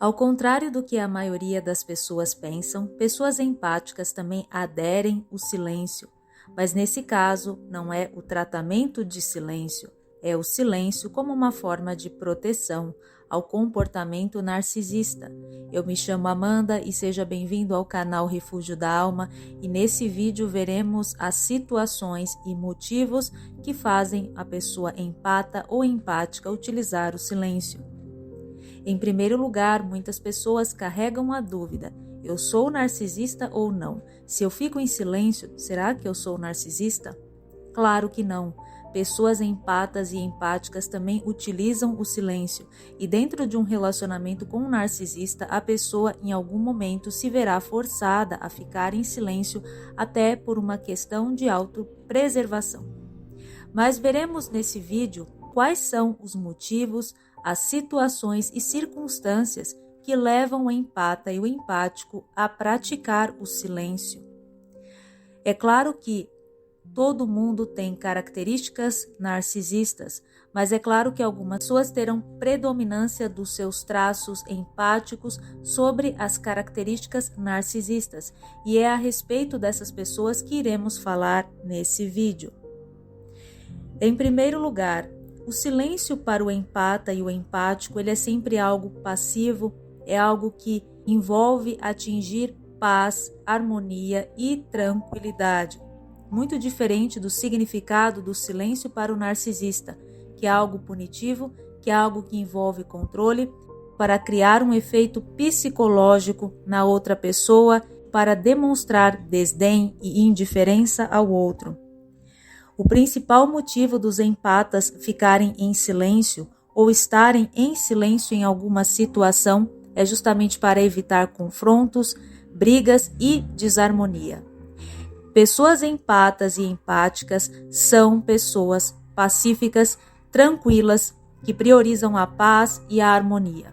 Ao contrário do que a maioria das pessoas pensam, pessoas empáticas também aderem ao silêncio, mas nesse caso não é o tratamento de silêncio, é o silêncio como uma forma de proteção ao comportamento narcisista. Eu me chamo Amanda e seja bem-vindo ao canal Refúgio da Alma, e nesse vídeo veremos as situações e motivos que fazem a pessoa empata ou empática utilizar o silêncio. Em primeiro lugar, muitas pessoas carregam a dúvida: eu sou narcisista ou não? Se eu fico em silêncio, será que eu sou narcisista? Claro que não. Pessoas empatas e empáticas também utilizam o silêncio, e dentro de um relacionamento com um narcisista, a pessoa em algum momento se verá forçada a ficar em silêncio, até por uma questão de autopreservação. Mas veremos nesse vídeo quais são os motivos, as situações e circunstâncias que levam o empata e o empático a praticar o silêncio. É claro que todo mundo tem características narcisistas, mas é claro que algumas pessoas terão predominância dos seus traços empáticos sobre as características narcisistas, e é a respeito dessas pessoas que iremos falar nesse vídeo. Em primeiro lugar, o silêncio para o empata e o empático, ele é sempre algo passivo, é algo que envolve atingir paz, harmonia e tranquilidade. Muito diferente do significado do silêncio para o narcisista, que é algo punitivo, que é algo que envolve controle, para criar um efeito psicológico na outra pessoa, para demonstrar desdém e indiferença ao outro. O principal motivo dos empatas ficarem em silêncio ou estarem em silêncio em alguma situação é justamente para evitar confrontos, brigas e desarmonia. Pessoas empatas e empáticas são pessoas pacíficas, tranquilas, que priorizam a paz e a harmonia.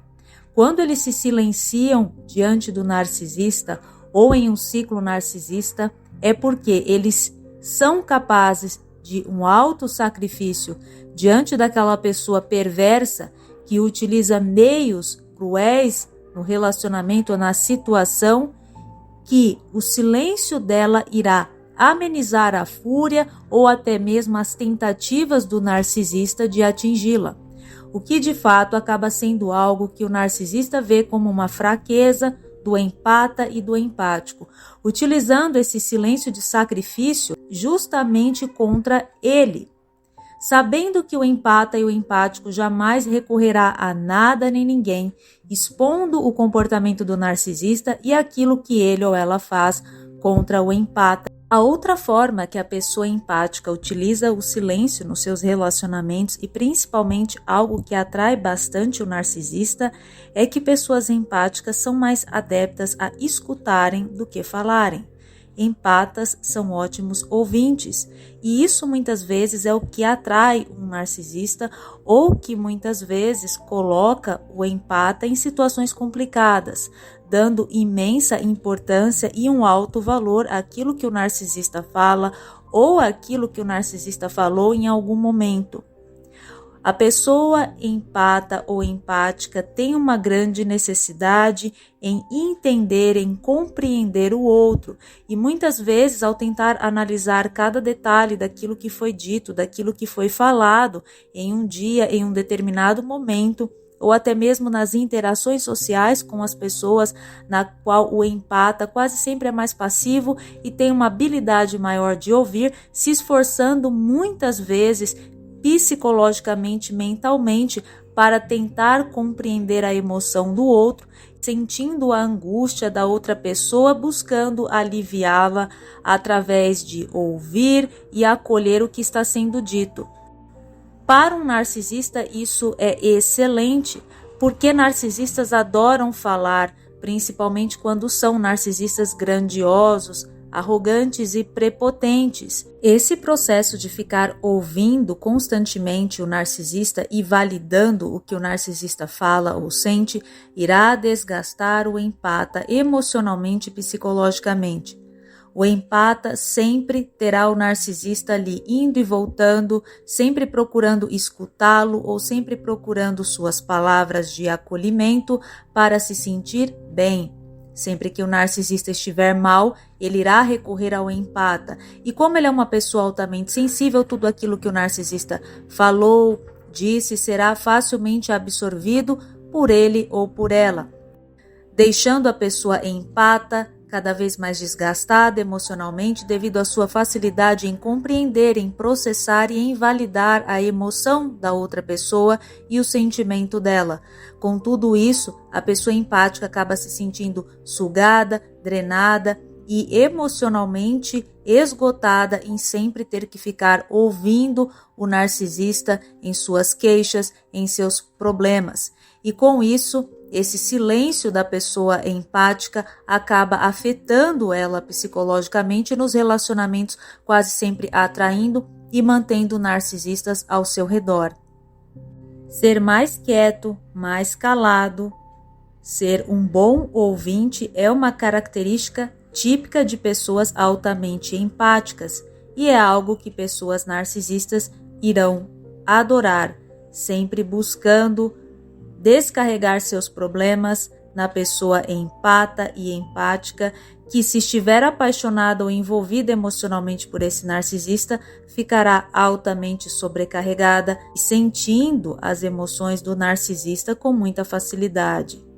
Quando eles se silenciam diante do narcisista ou em um ciclo narcisista, é porque eles são capazes de um alto sacrifício diante daquela pessoa perversa que utiliza meios cruéis no relacionamento ou na situação, que o silêncio dela irá amenizar a fúria ou até mesmo as tentativas do narcisista de atingi-la, o que de fato acaba sendo algo que o narcisista vê como uma fraqueza do empata e do empático, utilizando esse silêncio de sacrifício justamente contra ele, sabendo que o empata e o empático jamais recorrerá a nada nem ninguém, expondo o comportamento do narcisista e aquilo que ele ou ela faz contra o empata. A outra forma que a pessoa empática utiliza o silêncio nos seus relacionamentos, e principalmente algo que atrai bastante o narcisista, é que pessoas empáticas são mais adeptas a escutarem do que falarem. Empatas são ótimos ouvintes, e isso muitas vezes é o que atrai um narcisista, ou que muitas vezes coloca o empata em situações complicadas, dando imensa importância e um alto valor àquilo que o narcisista fala ou àquilo que o narcisista falou em algum momento. A pessoa empata ou empática tem uma grande necessidade em entender, em compreender o outro, e muitas vezes, ao tentar analisar cada detalhe daquilo que foi dito, daquilo que foi falado em um dia, em um determinado momento, ou até mesmo nas interações sociais com as pessoas, na qual o empata quase sempre é mais passivo e tem uma habilidade maior de ouvir, se esforçando muitas vezes psicologicamente, mentalmente, para tentar compreender a emoção do outro, sentindo a angústia da outra pessoa, buscando aliviá-la através de ouvir e acolher o que está sendo dito. Para um narcisista isso é excelente, porque narcisistas adoram falar, principalmente quando são narcisistas grandiosos, arrogantes e prepotentes. Esse processo de ficar ouvindo constantemente o narcisista e validando o que o narcisista fala ou sente irá desgastar o empata emocionalmente e psicologicamente. O empata sempre terá o narcisista ali indo e voltando, sempre procurando escutá-lo ou sempre procurando suas palavras de acolhimento para se sentir bem. Sempre que o narcisista estiver mal, ele irá recorrer ao empata. E como ele é uma pessoa altamente sensível, tudo aquilo que o narcisista falou, disse, será facilmente absorvido por ele ou por ela, deixando a pessoa empata cada vez mais desgastada emocionalmente devido à sua facilidade em compreender, em processar e em validar a emoção da outra pessoa e o sentimento dela. Com tudo isso, a pessoa empática acaba se sentindo sugada, drenada e emocionalmente esgotada em sempre ter que ficar ouvindo o narcisista em suas queixas, em seus problemas. E com isso, esse silêncio da pessoa empática acaba afetando ela psicologicamente nos relacionamentos, quase sempre atraindo e mantendo narcisistas ao seu redor. Ser mais quieto, mais calado, ser um bom ouvinte é uma característica típica de pessoas altamente empáticas e é algo que pessoas narcisistas irão adorar, sempre buscando descarregar seus problemas na pessoa empata e empática, que se estiver apaixonada ou envolvida emocionalmente por esse narcisista, ficará altamente sobrecarregada e sentindo as emoções do narcisista com muita facilidade.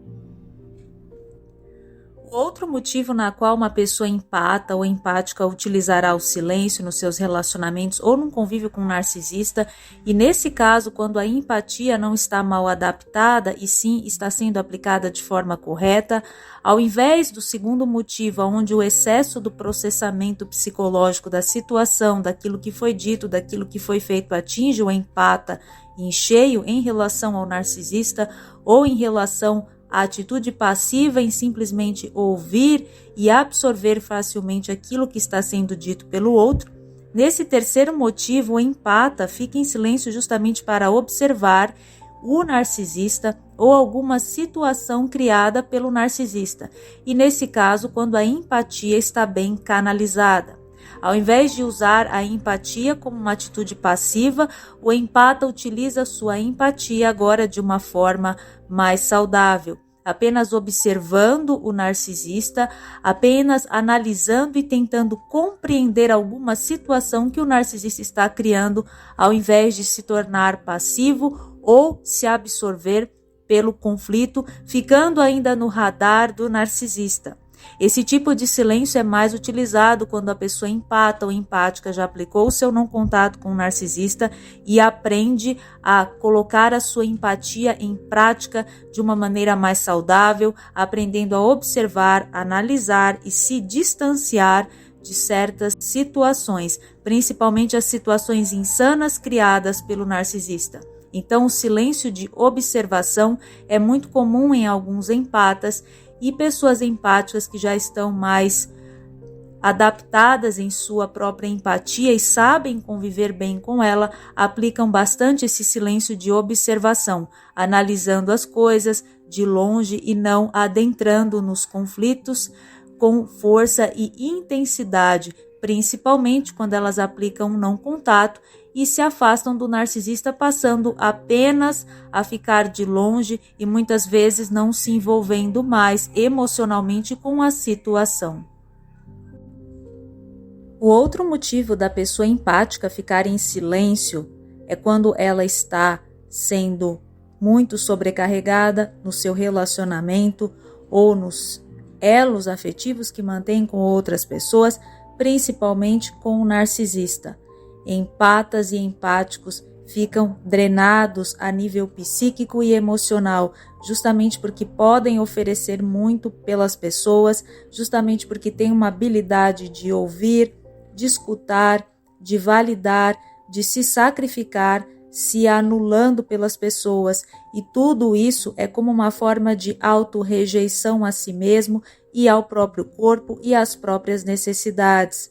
Outro motivo na qual uma pessoa empata ou empática utilizará o silêncio nos seus relacionamentos ou num convívio com um narcisista, e nesse caso, quando a empatia não está mal adaptada e sim está sendo aplicada de forma correta, ao invés do segundo motivo, onde o excesso do processamento psicológico da situação, daquilo que foi dito, daquilo que foi feito, atinge o empata em cheio em relação ao narcisista ou em relação a atitude passiva em simplesmente ouvir e absorver facilmente aquilo que está sendo dito pelo outro. Nesse terceiro motivo, o empata fica em silêncio justamente para observar o narcisista ou alguma situação criada pelo narcisista. E nesse caso, quando a empatia está bem canalizada. Ao invés de usar a empatia como uma atitude passiva, o empata utiliza sua empatia agora de uma forma mais saudável, apenas observando o narcisista, apenas analisando e tentando compreender alguma situação que o narcisista está criando, ao invés de se tornar passivo ou se absorver pelo conflito, ficando ainda no radar do narcisista. Esse tipo de silêncio é mais utilizado quando a pessoa empata ou empática já aplicou o seu não contato com o narcisista e aprende a colocar a sua empatia em prática de uma maneira mais saudável, aprendendo a observar, analisar e se distanciar de certas situações, principalmente as situações insanas criadas pelo narcisista. Então, o silêncio de observação é muito comum em alguns empatas, e pessoas empáticas que já estão mais adaptadas em sua própria empatia e sabem conviver bem com ela, aplicam bastante esse silêncio de observação, analisando as coisas de longe e não adentrando nos conflitos com força e intensidade, principalmente quando elas aplicam um não contato e se afastam do narcisista, passando apenas a ficar de longe e muitas vezes não se envolvendo mais emocionalmente com a situação. O outro motivo da pessoa empática ficar em silêncio é quando ela está sendo muito sobrecarregada no seu relacionamento ou nos elos afetivos que mantém com outras pessoas, principalmente com o narcisista. Empatas e empáticos ficam drenados a nível psíquico e emocional, justamente porque podem oferecer muito pelas pessoas, justamente porque têm uma habilidade de ouvir, de escutar, de validar, de se sacrificar, se anulando pelas pessoas, e tudo isso é como uma forma de autorrejeição a si mesmo e ao próprio corpo e às próprias necessidades.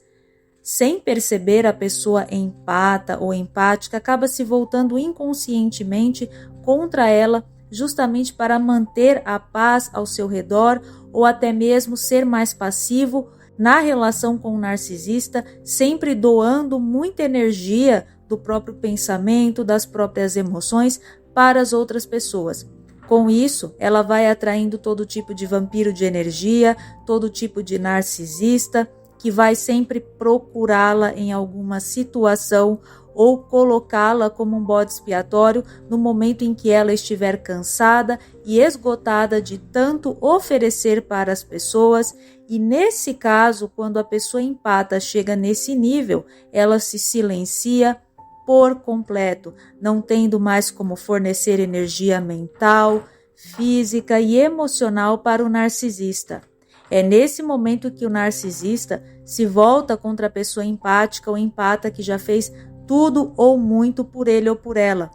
Sem perceber, a pessoa empata ou empática acaba se voltando inconscientemente contra ela, justamente para manter a paz ao seu redor ou até mesmo ser mais passivo na relação com o narcisista, sempre doando muita energia do próprio pensamento, das próprias emoções para as outras pessoas. Com isso, ela vai atraindo todo tipo de vampiro de energia, todo tipo de narcisista, que vai sempre procurá-la em alguma situação ou colocá-la como um bode expiatório no momento em que ela estiver cansada e esgotada de tanto oferecer para as pessoas. E nesse caso, quando a pessoa empata chega nesse nível, ela se silencia por completo, não tendo mais como fornecer energia mental, física e emocional para o narcisista. É nesse momento que o narcisista se volta contra a pessoa empática ou empata que já fez tudo ou muito por ele ou por ela,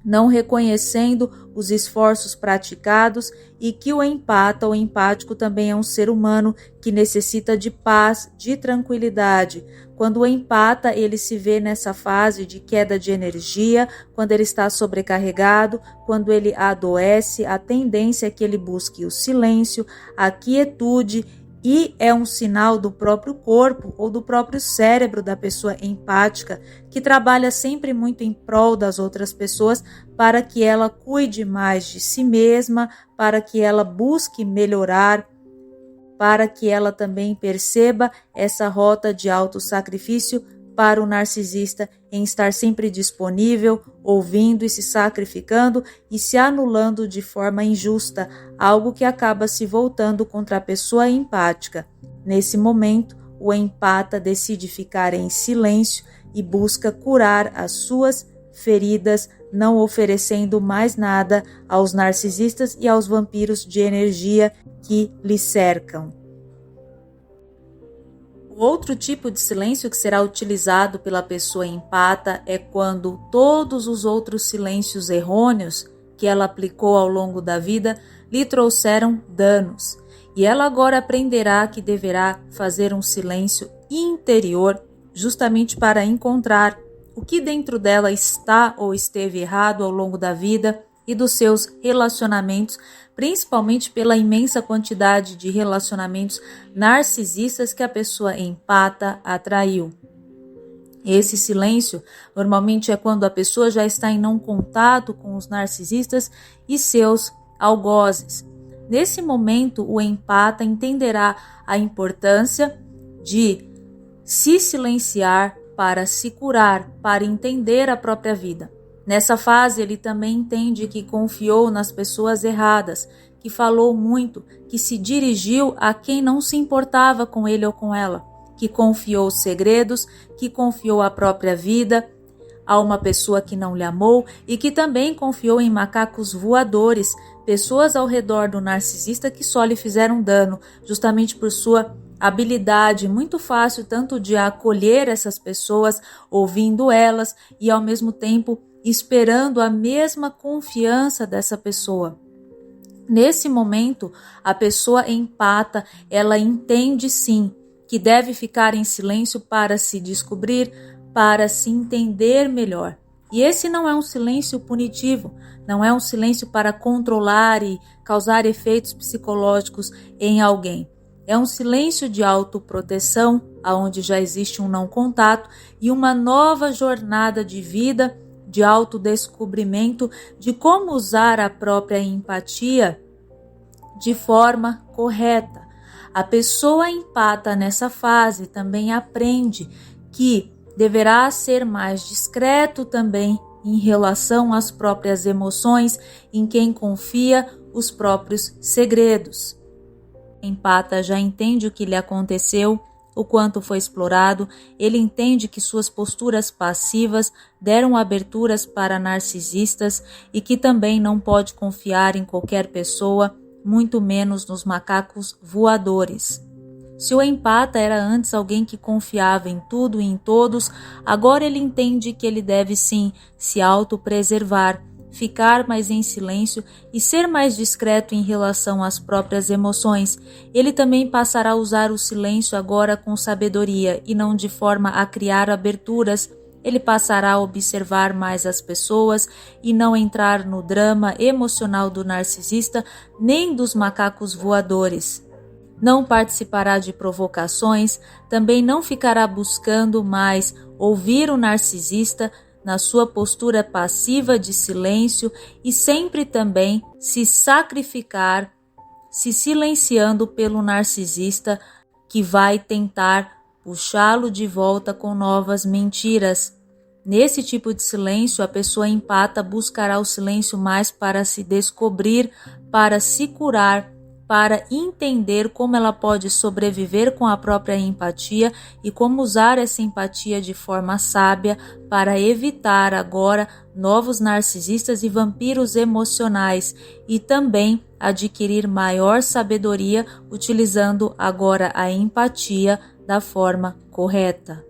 não reconhecendo os esforços praticados e que o empata ou empático também é um ser humano que necessita de paz, de tranquilidade. Quando o empata, ele se vê nessa fase de queda de energia, quando ele está sobrecarregado, quando ele adoece, a tendência é que ele busque o silêncio, a quietude, e é um sinal do próprio corpo ou do próprio cérebro da pessoa empática, que trabalha sempre muito em prol das outras pessoas para que ela cuide mais de si mesma, para que ela busque melhorar, para que ela também perceba essa rota de autossacrifício para o narcisista em estar sempre disponível, ouvindo e se sacrificando e se anulando de forma injusta, algo que acaba se voltando contra a pessoa empática. Nesse momento, o empata decide ficar em silêncio e busca curar as suas feridas, não oferecendo mais nada aos narcisistas e aos vampiros de energia que lhe cercam. O outro tipo de silêncio que será utilizado pela pessoa empata é quando todos os outros silêncios errôneos que ela aplicou ao longo da vida lhe trouxeram danos. E ela agora aprenderá que deverá fazer um silêncio interior justamente para encontrar o que dentro dela está ou esteve errado ao longo da vida e dos seus relacionamentos, principalmente pela imensa quantidade de relacionamentos narcisistas que a pessoa empata atraiu. Esse silêncio normalmente é quando a pessoa já está em não contato com os narcisistas e seus algozes. Nesse momento, o empata entenderá a importância de se silenciar para se curar, para entender a própria vida. Nessa fase, ele também entende que confiou nas pessoas erradas, que falou muito, que se dirigiu a quem não se importava com ele ou com ela, que confiou segredos, que confiou a própria vida a uma pessoa que não lhe amou e que também confiou em macacos voadores, pessoas ao redor do narcisista que só lhe fizeram dano, justamente por sua habilidade muito fácil tanto de acolher essas pessoas, ouvindo elas e ao mesmo tempo esperando a mesma confiança dessa pessoa. Nesse momento, a pessoa empata, ela entende sim que deve ficar em silêncio para se descobrir, para se entender melhor. E esse não é um silêncio punitivo, não é um silêncio para controlar e causar efeitos psicológicos em alguém. É um silêncio de autoproteção, onde já existe um não contato e uma nova jornada de vida, de autodescobrimento, de como usar a própria empatia de forma correta. A pessoa empata nessa fase também aprende que deverá ser mais discreto também em relação às próprias emoções, em quem confia os próprios segredos. O empata já entende o que lhe aconteceu, o quanto foi explorado, ele entende que suas posturas passivas deram aberturas para narcisistas e que também não pode confiar em qualquer pessoa, muito menos nos macacos voadores. Se o empata era antes alguém que confiava em tudo e em todos, agora ele entende que ele deve sim se autopreservar, ficar mais em silêncio e ser mais discreto em relação às próprias emoções. Ele também passará a usar o silêncio agora com sabedoria e não de forma a criar aberturas. Ele passará a observar mais as pessoas e não entrar no drama emocional do narcisista nem dos macacos voadores. não participará de provocações, também não ficará buscando mais ouvir o narcisista na sua postura passiva de silêncio e sempre também se sacrificar, se silenciando pelo narcisista que vai tentar puxá-lo de volta com novas mentiras. Nesse tipo de silêncio, a pessoa empata buscará o silêncio mais para se descobrir, para se curar, para entender como ela pode sobreviver com a própria empatia e como usar essa empatia de forma sábia para evitar agora novos narcisistas e vampiros emocionais e também adquirir maior sabedoria utilizando agora a empatia da forma correta.